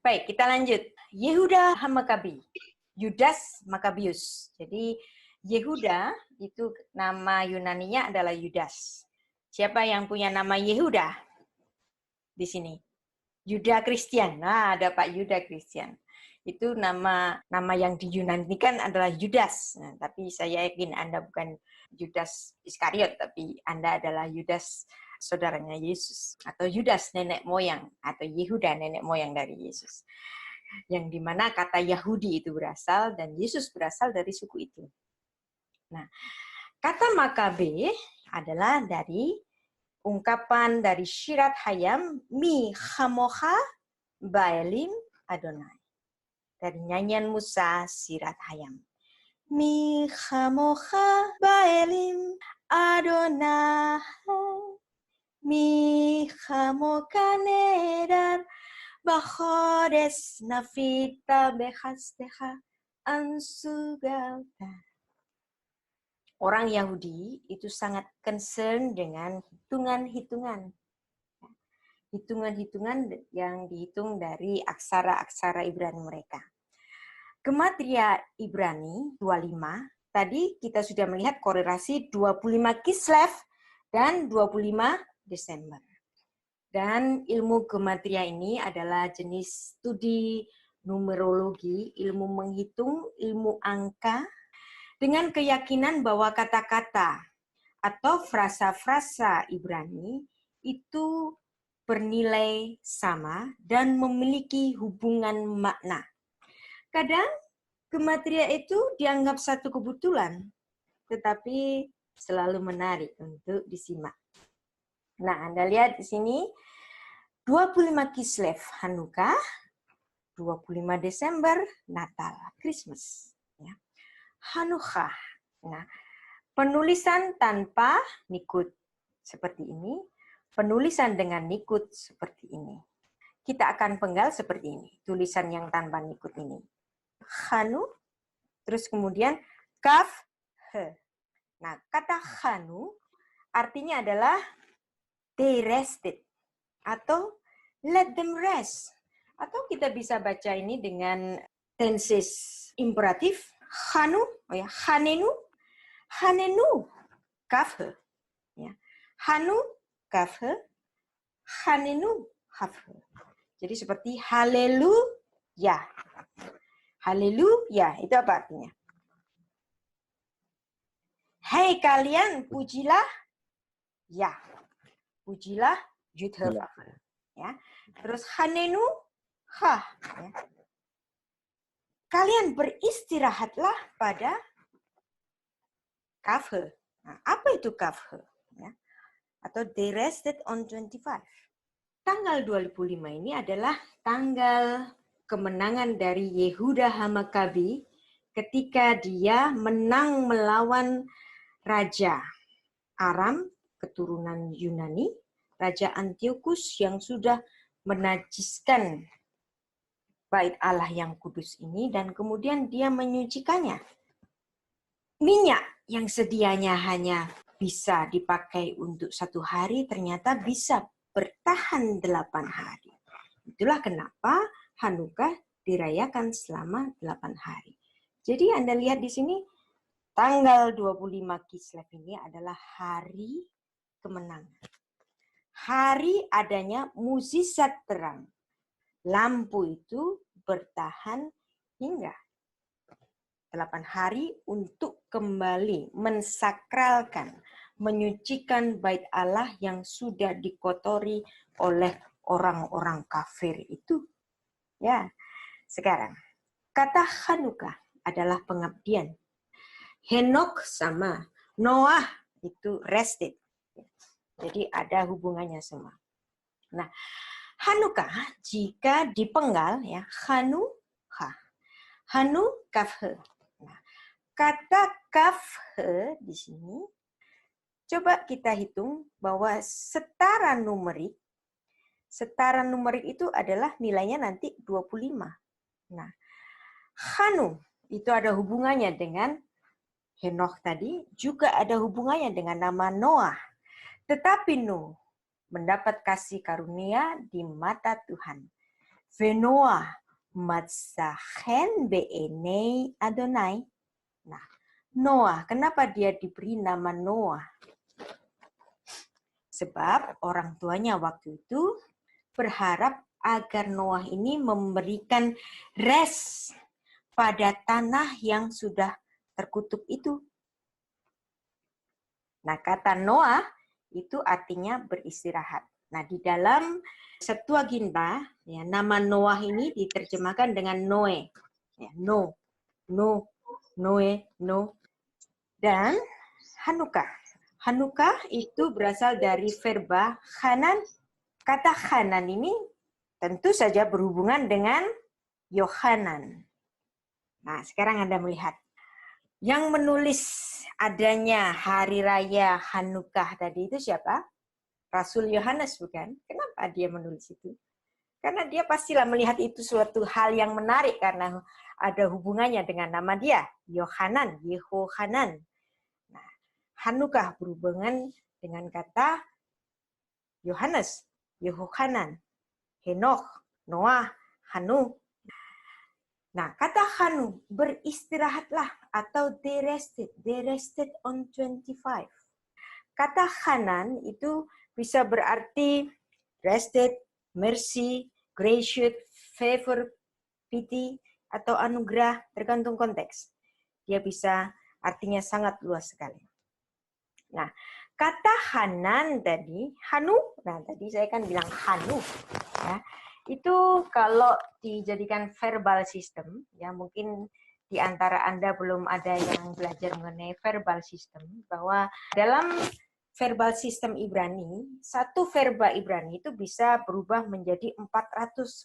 Baik, kita lanjut. Yehuda Hamakabi, Yudas Makabius. Jadi Yehuda itu nama Yunaninya adalah Yudas. Siapa yang punya nama Yehuda di sini? Yuda Kristian. Nah, ada Pak Yuda Kristian. Itu nama yang di Yunani kan adalah Yudas. Nah, tapi saya yakin Anda bukan Yudas Iskariot, tapi Anda adalah Yudas saudaranya Yesus, atau Yudas nenek moyang, atau Yehuda nenek moyang dari Yesus. Yang dimana kata Yahudi itu berasal, dan Yesus berasal dari suku itu. Nah, kata Makabe adalah dari ungkapan dari Syirat Hayam, Mi Hamoha Baelim Adonai. Dari nyanyian Musa Syirat Hayam. Mi Hamoha Baelim Adonai. Mi Hamoka Nedar Bachodes Nafita Behasteha Ansugalta. Orang Yahudi itu sangat concern dengan hitungan-hitungan. Hitungan-hitungan yang dihitung dari aksara-aksara Ibrani mereka. Gematria Ibrani 25, tadi kita sudah melihat korelasi 25 Kislev dan 25 Desember. Dan ilmu gematria ini adalah jenis studi numerologi, ilmu menghitung, ilmu angka, dengan keyakinan bahwa kata-kata atau frasa-frasa Ibrani itu bernilai sama dan memiliki hubungan makna. Kadang gematria itu dianggap satu kebetulan, tetapi selalu menarik untuk disimak. Nah, Anda lihat di sini 25 Kislev Hanukkah, 25 Desember Natal, Christmas. Ya. Hanukkah. Nah, penulisan tanpa nikut seperti ini, penulisan dengan nikut seperti ini. Kita akan penggal seperti ini, tulisan yang tanpa nikut ini. Hanu, terus kemudian kaf, he. Nah, kata hanu artinya adalah they rested atau let them rest. Atau kita bisa baca ini dengan tenses imperatif, hanu, oh ya, hanenu, hanenu, kafhe. Ya. Hanu, kafhe, hanenu, kafhe. Jadi seperti haleluya. Haleluya, itu apa artinya? Hei kalian, pujilah, ya. Pujilah, Yudheva. Ya. Terus hanenu, ha. Ya. Kalian beristirahatlah pada kafhe. Nah, apa itu kafhe? Ya. Atau they rested on 25. Tanggal 25 ini adalah tanggal kemenangan dari Yehuda Hamakabi ketika dia menang melawan Raja Aram, keturunan Yunani, Raja Antiochus yang sudah menajiskan bait Allah yang kudus ini, dan kemudian dia menyucikannya. Minyak yang sedianya hanya bisa dipakai untuk 1 hari, ternyata bisa bertahan 8 hari. Itulah kenapa Hanukkah dirayakan selama 8 hari. Jadi Anda lihat di sini, tanggal 25 Kislev ini adalah hari kemenangan. Hari adanya mukjizat terang. Lampu itu bertahan hingga 8 hari untuk kembali mensakralkan, menyucikan bait Allah yang sudah dikotori oleh orang-orang kafir itu. Ya, sekarang kata Hanukkah adalah pengabdian. Henok sama Noah itu rested. Jadi ada hubungannya semua. Nah, Hanukkah jika dipenggal ya Hanukkah. Hanu kafhe. Nah, kata kafhe di sini coba kita hitung bahwa setara numerik itu adalah nilainya nanti 25. Nah, Hanu itu ada hubungannya dengan Henokh tadi, juga ada hubungannya dengan nama Noah. Tetapi Nuh mendapat kasih karunia di mata Tuhan. Venoah matzachen be'enei Adonai. Nah, Noah, kenapa dia diberi nama Noah? Sebab orang tuanya waktu itu berharap agar Noah ini memberikan rest pada tanah yang sudah terkutuk itu. Nah, kata Noah itu artinya beristirahat. Nah, di dalam Septuaginta, ya, nama Noah ini diterjemahkan dengan Noe. Ya, no, Noe, no. Dan Hanukkah. Hanukkah itu berasal dari verba Hanan. Kata Hanan ini tentu saja berhubungan dengan Yohanan. Nah, sekarang Anda melihat. Yang menulis adanya hari raya Hanukkah tadi itu siapa? Rasul Yohanes, bukan? Kenapa dia menulis itu? Karena dia pastilah melihat itu suatu hal yang menarik karena ada hubungannya dengan nama dia, Yohanan, Yehohanan. Nah, Hanukkah berhubungan dengan kata Yohanes, Yehohanan, Henokh, Noah, Hanu. Nah, kata Hanu, beristirahatlah atau they rested on 25. Kata Hanan itu bisa berarti rested, mercy, gracious, favor, pity, atau anugerah, tergantung konteks. Dia bisa artinya sangat luas sekali. Nah, kata Hanan tadi, Hanu, nah tadi saya kan bilang Hanu, ya. Itu kalau dijadikan verbal system, ya mungkin di antara Anda belum ada yang belajar mengenai verbal system, bahwa dalam verbal system Ibrani, satu verba Ibrani itu bisa berubah menjadi 490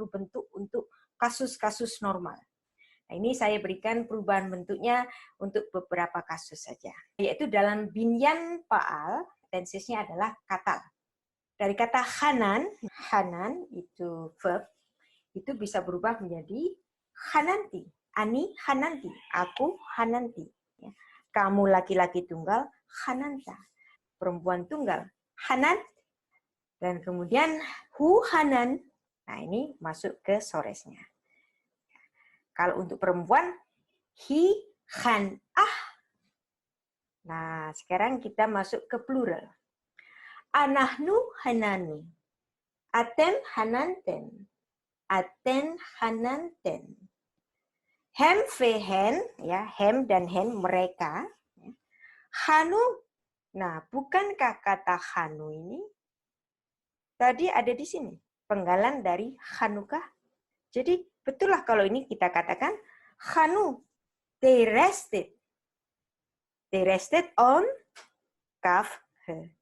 bentuk untuk kasus-kasus normal. Nah, ini saya berikan perubahan bentuknya untuk beberapa kasus saja. Yaitu dalam binyan Pa'al, tensesnya adalah katal. Dari kata Hanan itu verb, itu bisa berubah menjadi Hananti. Ani Hananti, aku Hananti. Kamu laki-laki tunggal, Hananta. Perempuan tunggal, Hanan. Dan kemudian Hu Hanan. Nah, ini masuk ke soresnya. Kalau untuk perempuan, Hi Han Ah. Nah, sekarang kita masuk ke plural. Anahnu Hananu. Atem Hananten. Aten Hananten. Hem vehen, ya, hem dan hen mereka. Hanu. Nah, bukankah kata Hanu ini tadi ada di sini? Penggalan dari Hanukkah. Jadi, betullah kalau ini kita katakan Hanu. They rested. They rested on Kaf He.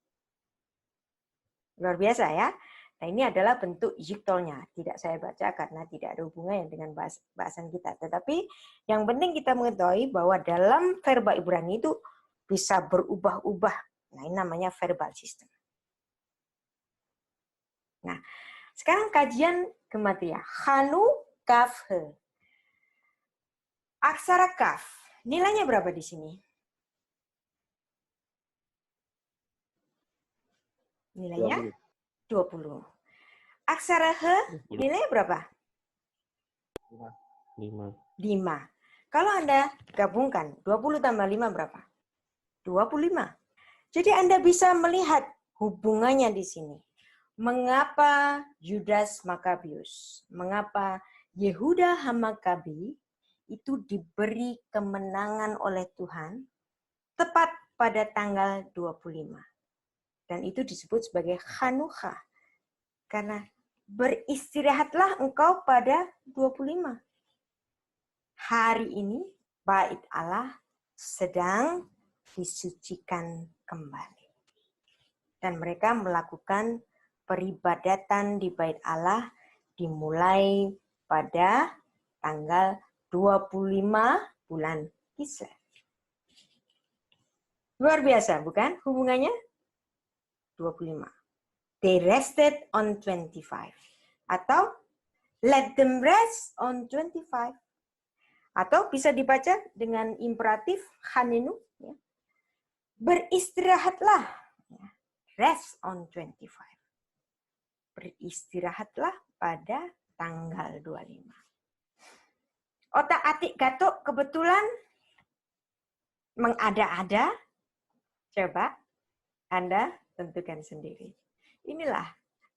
Luar biasa ya. Nah, ini adalah bentuk yiktolnya. Tidak saya baca karena tidak ada hubungannya dengan bahasan kita. Tetapi yang penting kita mengetahui bahwa dalam verba Ibrani itu bisa berubah-ubah. Nah, ini namanya verbal system. Nah, sekarang kajian gematria. Hanu Kaf He. Aksara Kaf. Nilainya berapa di sini? Nilainya 20. Aksara He nilainya berapa? 5. Kalau Anda gabungkan 20 tambah 5 berapa? 25. Jadi Anda bisa melihat hubungannya di sini. Mengapa Yudas Makabius, mengapa Yehuda Hamakabi itu diberi kemenangan oleh Tuhan tepat pada tanggal 25. Dan itu disebut sebagai Hanukkah. Karena beristirahatlah engkau pada 25. Hari ini Bait Allah sedang disucikan kembali. Dan mereka melakukan peribadatan di Bait Allah dimulai pada tanggal 25 bulan Kislev. Luar biasa, bukan hubungannya? 25. They rested on 25. Atau let them rest on 25. Atau bisa dibaca dengan imperatif hanenu. Ya. Beristirahatlah. Rest on 25. Beristirahatlah pada tanggal 25. Otak-atik Gatot kebetulan mengada-ada. Coba Anda tentukan sendiri. Inilah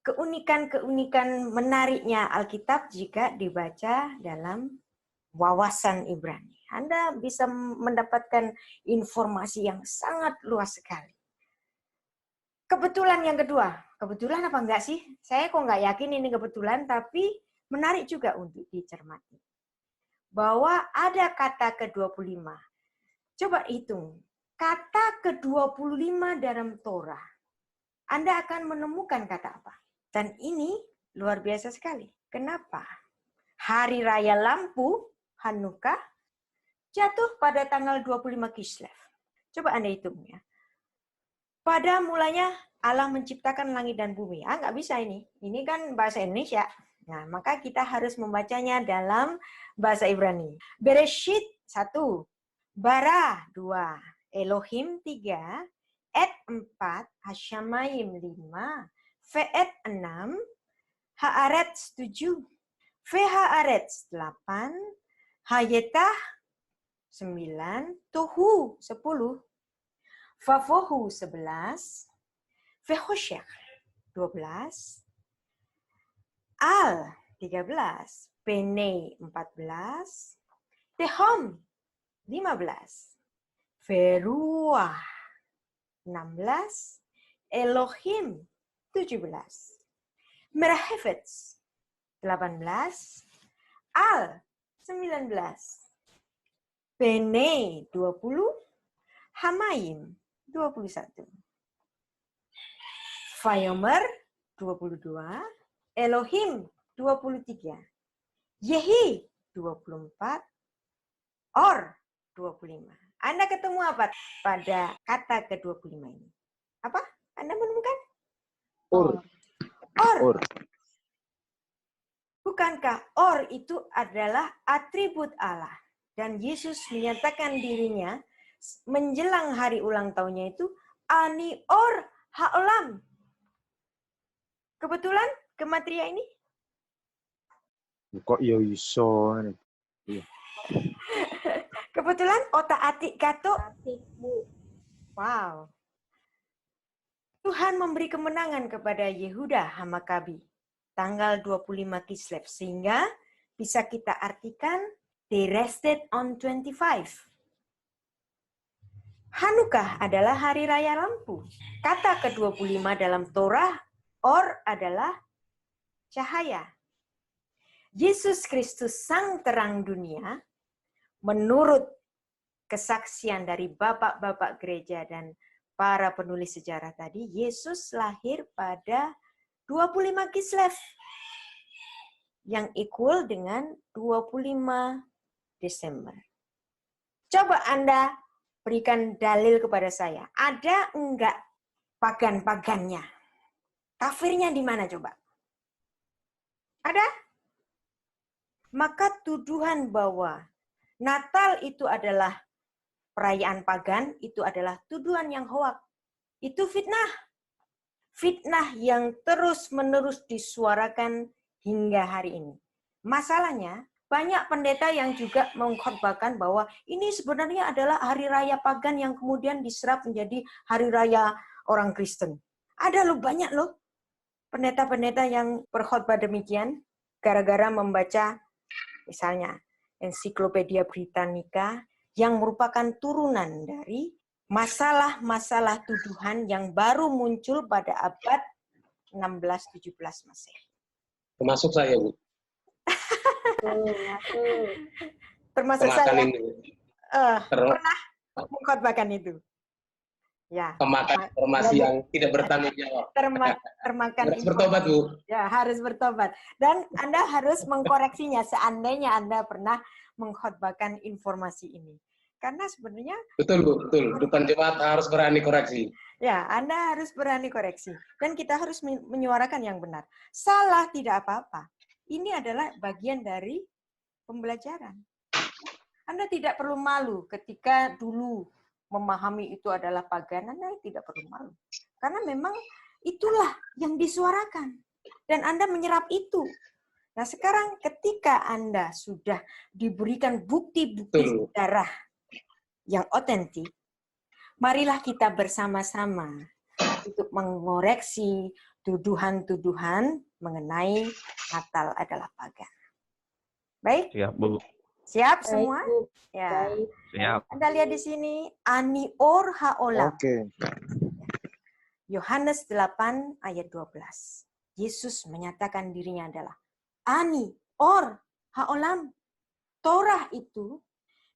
keunikan-keunikan menariknya Alkitab jika dibaca dalam wawasan Ibrani. Anda bisa mendapatkan informasi yang sangat luas sekali. Kebetulan yang kedua, kebetulan apa enggak sih? Saya kok nggak yakin ini kebetulan, tapi menarik juga untuk dicermati. Bahwa ada kata ke-25. Coba hitung, kata ke-25 dalam Torah. Anda akan menemukan kata apa? Dan ini luar biasa sekali. Kenapa? Hari Raya Lampu, Hanukkah, jatuh pada tanggal 25 Kislev. Coba Anda hitung ya. Pada mulanya Allah menciptakan langit dan bumi. Nggak bisa ini. Ini kan bahasa Indonesia. Nah, maka kita harus membacanya dalam bahasa Ibrani. Bereshit 1, bara 2, Elohim 3, Et 4, Hashamayim 5, Ve'et 6, Haaretz 7, Vehaaretz 8, Hayetah 9, Tohu 10, Vavohu 11, Vehoshech 12, Al 13, Bene 14, Tehom 15, Veruah 16, Elohim 17, Merahefetz 18, Al 19, Bene 20, Hamayim 21, Vayomer 22, Elohim 23, Yehi 24, Or 25. Anda ketemu apa pada kata ke-25 ini? Apa? Anda menemukan? Or. Or. Bukankah Or itu adalah atribut Allah? Dan Yesus menyatakan dirinya menjelang hari ulang tahunnya itu Ani Or Ha'olam. Kebetulan gematria ini? Kok ya iso. Kebetulan otak-atik Gatot. Wow. Tuhan memberi kemenangan kepada Yehuda Hamakabi tanggal 25 Kislev sehingga bisa kita artikan they rested on 25. Hanukkah adalah hari raya lampu. Kata ke-25 dalam Torah, Or adalah cahaya. Yesus Kristus sang terang dunia, menurut kesaksian dari bapak-bapak gereja dan para penulis sejarah tadi, Yesus lahir pada 25 Kislev yang equal dengan 25 Desember. Coba Anda berikan dalil kepada saya. Ada enggak pagan-pagannya? Kafirnya di mana coba? Ada? Maka tuduhan bahwa Natal itu adalah perayaan pagan, itu adalah tuduhan yang hoak. Itu fitnah. Fitnah yang terus-menerus disuarakan hingga hari ini. Masalahnya, banyak pendeta yang juga mengkhotbahkan bahwa ini sebenarnya adalah hari raya pagan yang kemudian diserap menjadi hari raya orang Kristen. Ada loh, banyak loh pendeta-pendeta yang berkhotbah demikian gara-gara membaca misalnya Ensiklopedia Britannica yang merupakan turunan dari masalah-masalah tuduhan yang baru muncul pada abad 16-17 Masehi. Termasuk saya, Bu. Termasuk saya pernah mengkhotbahkan itu. Ya. Kemakan informasi yang tidak bertanggung jawab. Termakan harus bertobat, Bu. Ya, harus bertobat. Dan Anda harus mengkoreksinya seandainya Anda pernah mengkhotbahkan informasi ini. Karena sebenarnya betul, Bu, betul. Depan jemaat harus berani koreksi. Ya, Anda harus berani koreksi. Dan kita harus menyuarakan yang benar. Salah tidak apa-apa. Ini adalah bagian dari pembelajaran. Anda tidak perlu malu ketika dulu memahami itu adalah pagan, Anda tidak perlu malu. Karena memang itulah yang disuarakan. Dan Anda menyerap itu. Nah, sekarang ketika Anda sudah diberikan bukti-bukti Betul. sejarah yang otentik, marilah kita bersama-sama untuk mengoreksi tuduhan-tuduhan mengenai Natal adalah pagan. Baik? Siap, Bu. Siap Baik, semua? Bu. Ya. Baik. Siap. Anda lihat di sini, Anior Haolam. Oke. Yohanes 8 ayat 12. Yesus menyatakan dirinya adalah Ani, Or, Haolam. Torah itu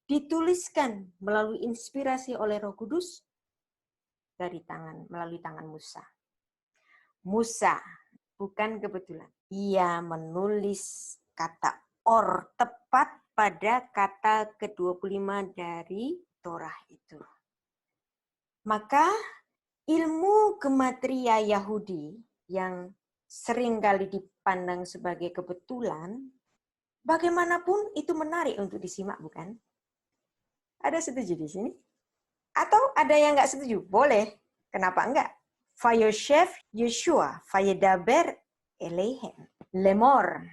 dituliskan melalui inspirasi oleh Roh Kudus melalui tangan Musa. Musa bukan kebetulan. Ia menulis kata Or tepat pada kata ke-25 dari Torah itu. Maka ilmu gematria Yahudi yang seringkali dipandang sebagai kebetulan, bagaimanapun itu menarik untuk disimak, bukan? Ada setuju di sini? Atau ada yang nggak setuju? Boleh. Kenapa enggak? Vayoshev Yeshua, Vayedaber Eleihem. Lemor.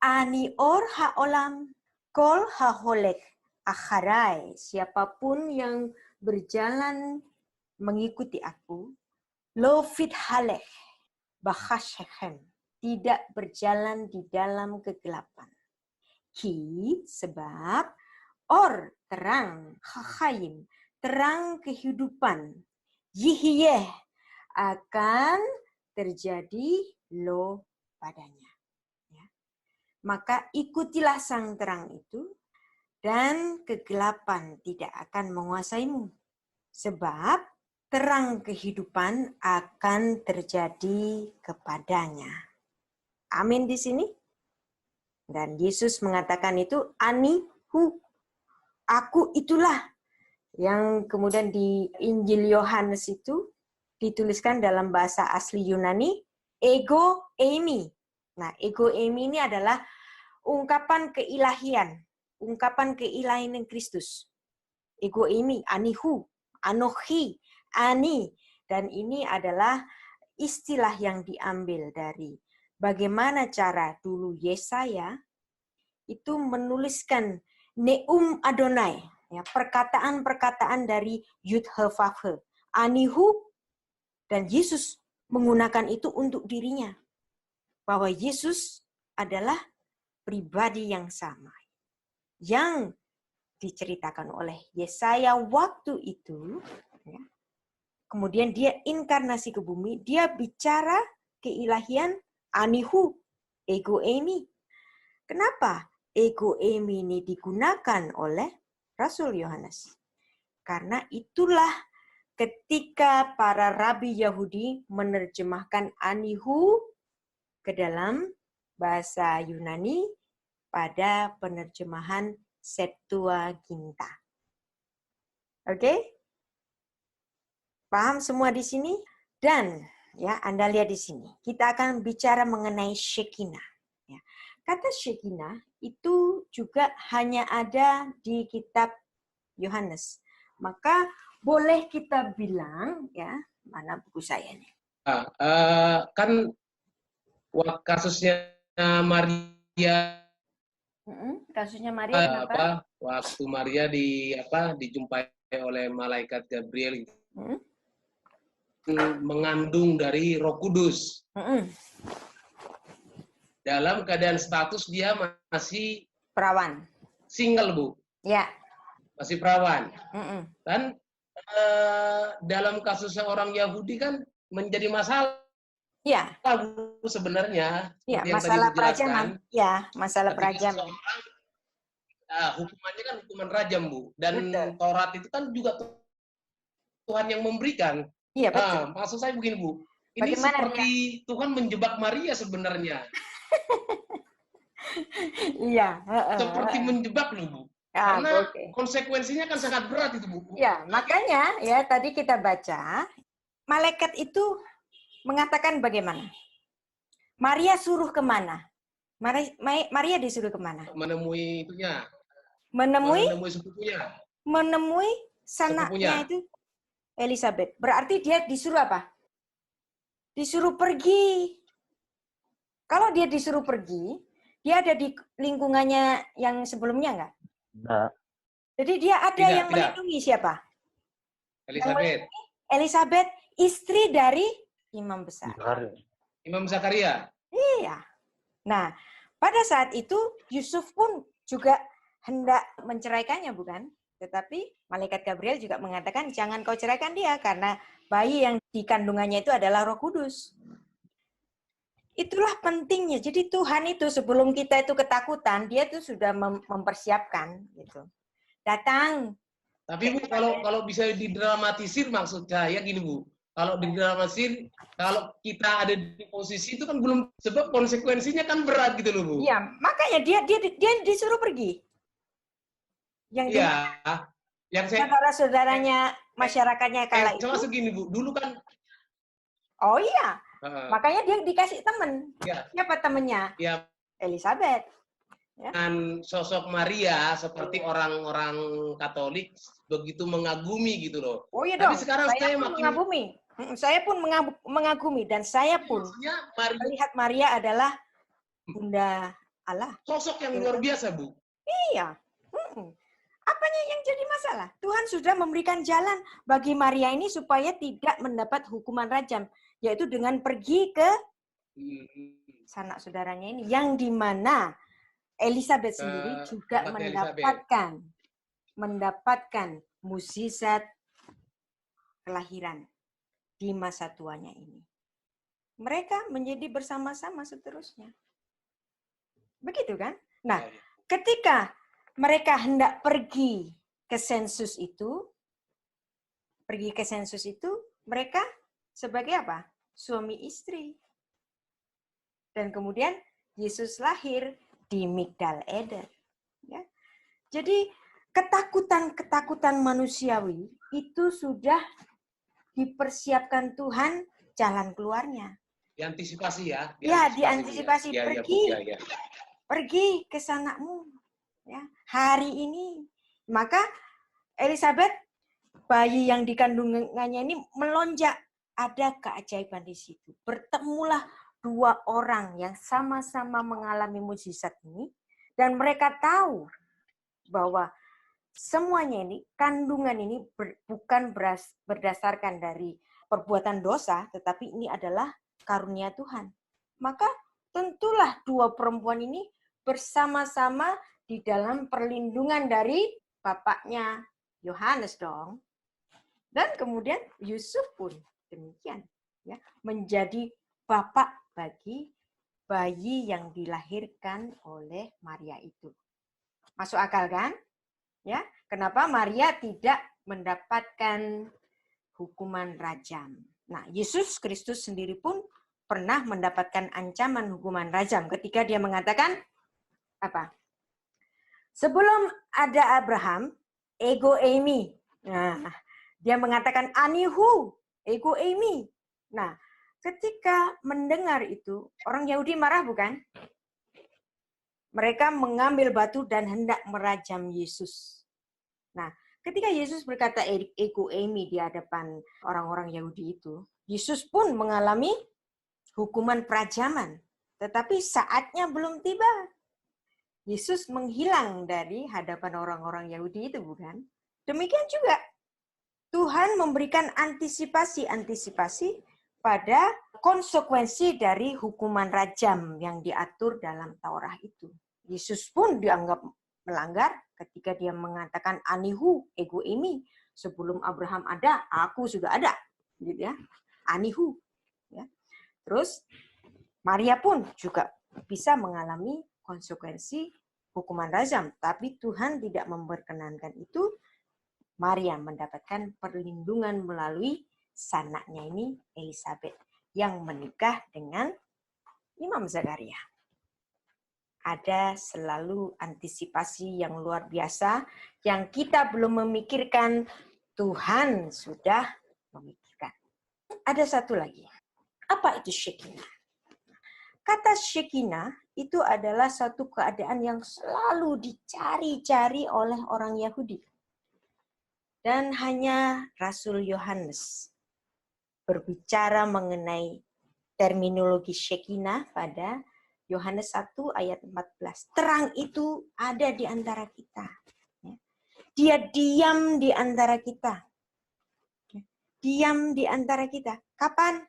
Anior haolam, kol haholek akharai. Siapapun yang berjalan mengikuti aku, lo fit halek, bahashechem. Tidak berjalan di dalam kegelapan. Ki, sebab, or, terang, chachayim, terang kehidupan, yihiyeh, akan terjadi lo padanya. Ya. Maka ikutilah sang terang itu, dan kegelapan tidak akan menguasaimu. Sebab terang kehidupan akan terjadi kepadanya. Amin di sini. Dan Yesus mengatakan itu, Anihu, aku itulah. Yang kemudian di Injil Yohanes itu dituliskan dalam bahasa asli Yunani, ego eimi. Nah, ego eimi ini adalah ungkapan keilahian, ungkapan keilahian Kristus. Ego eimi, anihu, anohi, ani. Dan ini adalah istilah yang diambil dari bagaimana cara dulu Yesaya itu menuliskan Neum Adonai, ya, perkataan-perkataan dari Yud-He-Vav-He, Anihu, dan Yesus menggunakan itu untuk dirinya. Bahwa Yesus adalah pribadi yang sama. Yang diceritakan oleh Yesaya waktu itu, ya, kemudian dia inkarnasi ke bumi, dia bicara keilahian Anihu, ego eimi. Kenapa ego eimi ini digunakan oleh Rasul Yohanes? Karena itulah ketika para rabi Yahudi menerjemahkan Anihu ke dalam bahasa Yunani pada penerjemahan Septuaginta. Oke? Paham semua di sini? Dan ya, Anda lihat di sini, kita akan bicara mengenai Shekinah. Ya. Kata Shekinah itu juga hanya ada di kitab Yohanes. Maka boleh kita bilang, ya, mana buku saya nih? Kan kasusnya Maria, Kasusnya Maria kenapa? waktu Maria dijumpai oleh malaikat Gabriel, mengandung dari Roh Kudus. Dalam keadaan status dia masih Perawan. single, Bu. Ya. Masih perawan. Dan dalam kasusnya orang Yahudi kan menjadi masalah. Ya. Bu, sebenarnya. Ya, yang masalah tadi perajaman. Ya, masalah perajaman. Hukumannya kan hukuman rajam, Bu. Dan betul. Taurat itu kan juga Tuhan yang memberikan. Iya, betul. Maksud saya begini, Bu. Ini Bagaimana seperti dia? Tuhan menjebak Maria sebenarnya. Iya. Seperti menjebak loh, Bu. Karena konsekuensinya kan sangat berat itu, Bu. Ya, makanya ya tadi kita baca, malaikat itu mengatakan bagaimana? Maria suruh kemana? Maria disuruh kemana? Menemui itunya. Menemui sepupunya. Menemui sanaknya itu Elizabeth. Berarti dia disuruh apa? Disuruh pergi. Kalau dia disuruh pergi, Dia ada di lingkungannya yang sebelumnya nggak? Enggak. Jadi dia ada yang melindungi siapa? Elizabeth. Elizabeth, istri dari imam besar. Imam Zakaria. Iya. Nah, pada saat itu Yusuf pun juga hendak menceraikannya, bukan? Tetapi malaikat Gabriel juga mengatakan jangan kau ceraikan dia karena bayi yang di kandungannya itu adalah Roh Kudus. Itulah pentingnya. Jadi Tuhan itu sebelum kita itu ketakutan, dia itu sudah mempersiapkan gitu. Datang. Tapi Bu, kalau bisa didramatisir maksud saya gini Bu. Kalau didramatisir, kalau kita ada di posisi itu kan belum, sebab konsekuensinya kan berat gitu loh Bu. Iya, makanya dia disuruh pergi. Yang saudara-saudaranya masyarakatnya kala itu. Termasuk gini Bu, dulu kan. Oh iya, makanya dia dikasih teman. Ya. Siapa temennya? Ya. Elizabeth. Ya. Dan sosok Maria seperti orang-orang Katolik begitu mengagumi gitu loh. Oh iya Tapi dong. sekarang saya makin mengagumi. Saya pun mengagumi dan saya pun melihat Maria adalah Bunda Allah. Sosok yang luar biasa, Bu. Iya. Apanya yang jadi masalah? Tuhan sudah memberikan jalan bagi Maria ini supaya tidak mendapat hukuman rajam, yaitu dengan pergi ke sanak saudaranya ini, yang dimana Elizabeth sendiri juga mendapatkan mukjizat kelahiran di masa tuanya ini. Mereka menjadi bersama-sama seterusnya. Begitu kan? Nah, ketika mereka hendak pergi ke sensus itu, mereka sebagai apa? Suami istri. Dan kemudian Yesus lahir di Migdal Eder. Ya. Jadi ketakutan-ketakutan manusiawi itu sudah dipersiapkan Tuhan jalan keluarnya. Diantisipasi ya. Diantisipasi. Pergi ke sanamu. Ya, hari ini. Maka Elizabeth, bayi yang dikandungannya ini melonjak. Ada keajaiban di situ. Bertemulah dua orang yang sama-sama mengalami mukjizat ini. Dan mereka tahu bahwa semuanya ini, kandungan ini bukan berdasarkan dari perbuatan dosa, tetapi ini adalah karunia Tuhan. Maka tentulah dua perempuan ini bersama-sama di dalam perlindungan dari bapaknya Yohanes dong. Dan kemudian Yusuf pun demikian, ya, menjadi bapak bagi bayi yang dilahirkan oleh Maria itu. Masuk akal kan? Ya, kenapa Maria tidak mendapatkan hukuman rajam? Nah, Yesus Kristus sendiri pun pernah mendapatkan ancaman hukuman rajam ketika dia mengatakan apa? Sebelum ada Abraham, ego eimi. Nah, dia mengatakan anihu, ego eimi. Nah, ketika mendengar itu, orang Yahudi marah bukan? Mereka mengambil batu dan hendak merajam Yesus. Nah, ketika Yesus berkata ego eimi di hadapan orang-orang Yahudi itu, Yesus pun mengalami hukuman perajaman. Tetapi saatnya belum tiba. Yesus menghilang dari hadapan orang-orang Yahudi itu, bukan? Demikian juga Tuhan memberikan antisipasi pada konsekuensi dari hukuman rajam yang diatur dalam Taurat itu. Yesus pun dianggap melanggar ketika dia mengatakan anihu ego eimi, sebelum Abraham ada, aku sudah ada, gitu ya. Anihu, ya. Terus Maria pun juga bisa mengalami konsekuensi hukuman rajam, tapi Tuhan tidak memperkenankan itu. Maria mendapatkan perlindungan melalui sanaknya ini Elizabeth yang menikah dengan Imam Zakaria. Ada selalu antisipasi yang luar biasa yang kita belum memikirkan, Tuhan sudah memikirkan. Ada satu lagi. Apa itu Shekinah? Kata Shekinah itu adalah satu keadaan yang selalu dicari-cari oleh orang Yahudi. Dan hanya Rasul Yohanes berbicara mengenai terminologi Shekinah pada Yohanes 1 ayat 14. Terang itu ada di antara kita. Dia diam di antara kita. Diam di antara kita. Kapan?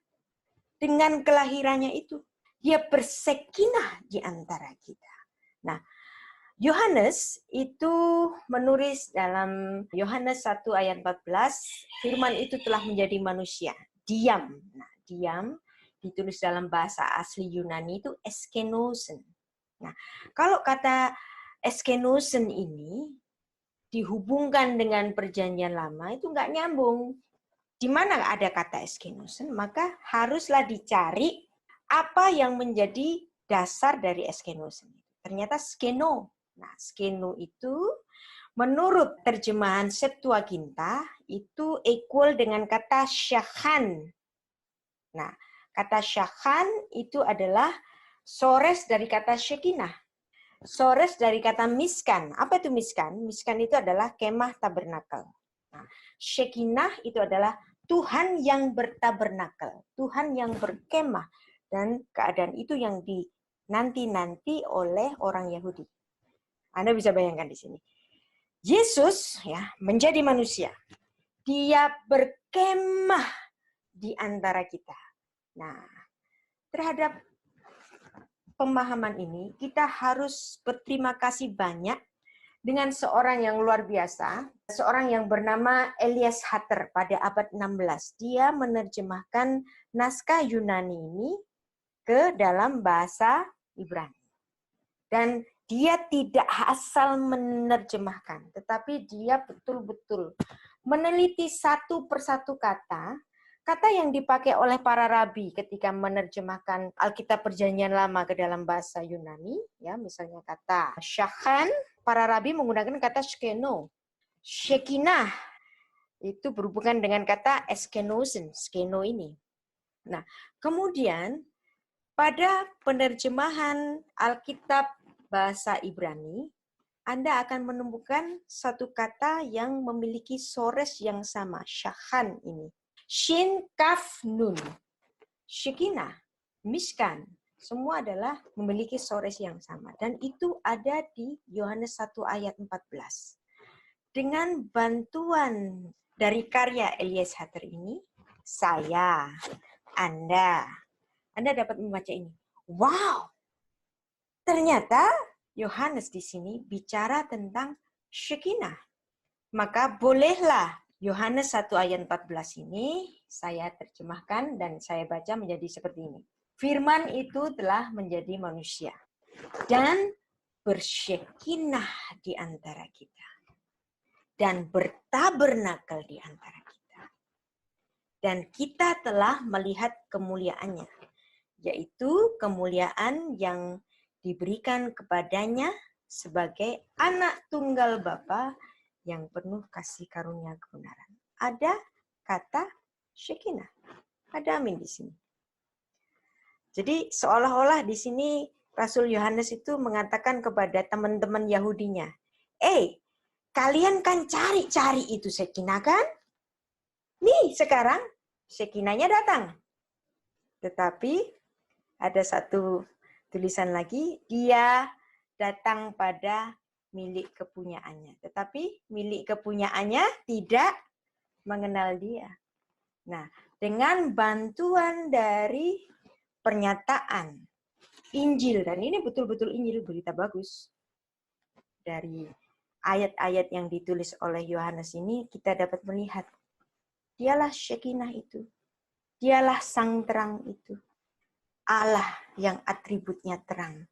Dengan kelahirannya itu. Dia bersekinah di antara kita. Nah, Yohanes itu menulis dalam Yohanes 1 ayat 14, firman itu telah menjadi manusia. Diam. Nah, diam ditulis dalam bahasa asli Yunani itu eskenosen. Nah, kalau kata eskenosen ini dihubungkan dengan perjanjian lama itu nggak nyambung. Di mana ada kata eskenosen, maka haruslah dicari apa yang menjadi dasar dari eskenosen. Ternyata skeno. Nah, skeno itu menurut terjemahan Septuaginta itu equal dengan kata syakhan. Nah, kata syakhan itu adalah sores dari kata shekinah. Sores dari kata miskan. Apa itu miskan? Miskan itu adalah kemah tabernakel. Nah, shekinah itu adalah Tuhan yang bertabernakel, Tuhan yang berkemah, dan keadaan itu yang dinanti-nanti oleh orang Yahudi. Anda bisa bayangkan di sini. Yesus ya menjadi manusia. Dia berkemah di antara kita. Nah, terhadap pemahaman ini kita harus berterima kasih banyak dengan seorang yang luar biasa, seorang yang bernama Elias Hatter pada abad 16. Dia menerjemahkan naskah Yunani ini ke dalam bahasa Ibrani. Dan dia tidak asal menerjemahkan, tetapi dia betul-betul meneliti satu persatu kata yang dipakai oleh para rabi ketika menerjemahkan Alkitab Perjanjian Lama ke dalam bahasa Yunani, ya misalnya kata syakhan, para rabi menggunakan kata skeno. Shekinah itu berhubungan dengan kata eskenosen, skeno ini. Nah, kemudian pada penerjemahan Alkitab bahasa Ibrani, Anda akan menemukan satu kata yang memiliki sores yang sama, syakhan ini. Shin, kaf, nun. Shekinah, miskan, semua adalah memiliki sores yang sama. Dan itu ada di Yohanes 1 ayat 14. Dengan bantuan dari karya Elias Hatter ini, Anda dapat membaca ini. Wow! Ternyata Yohanes di sini bicara tentang Shekinah. Maka bolehlah Yohanes 1 ayat 14 ini saya terjemahkan dan saya baca menjadi seperti ini. Firman itu telah menjadi manusia dan bersyekinah di antara kita dan bertabernakel di antara kita. Dan kita telah melihat kemuliaannya, yaitu kemuliaan yang diberikan kepadanya sebagai anak tunggal Bapa yang penuh kasih karunia kebenaran. Ada kata Shekinah. Ada amin di sini. Jadi seolah-olah di sini Rasul Yohanes itu mengatakan kepada teman-teman Yahudinya, kalian kan cari-cari itu Shekinah kan? Nih sekarang Shekinahnya datang. Tetapi ada satu tulisan lagi, dia datang pada milik kepunyaannya. Tetapi milik kepunyaannya tidak mengenal dia. Nah, dengan bantuan dari pernyataan Injil, dan ini betul-betul Injil, berita bagus. Dari ayat-ayat yang ditulis oleh Yohanes ini, kita dapat melihat, dialah Shekinah itu. Dialah sang terang itu. Allah yang atributnya terang.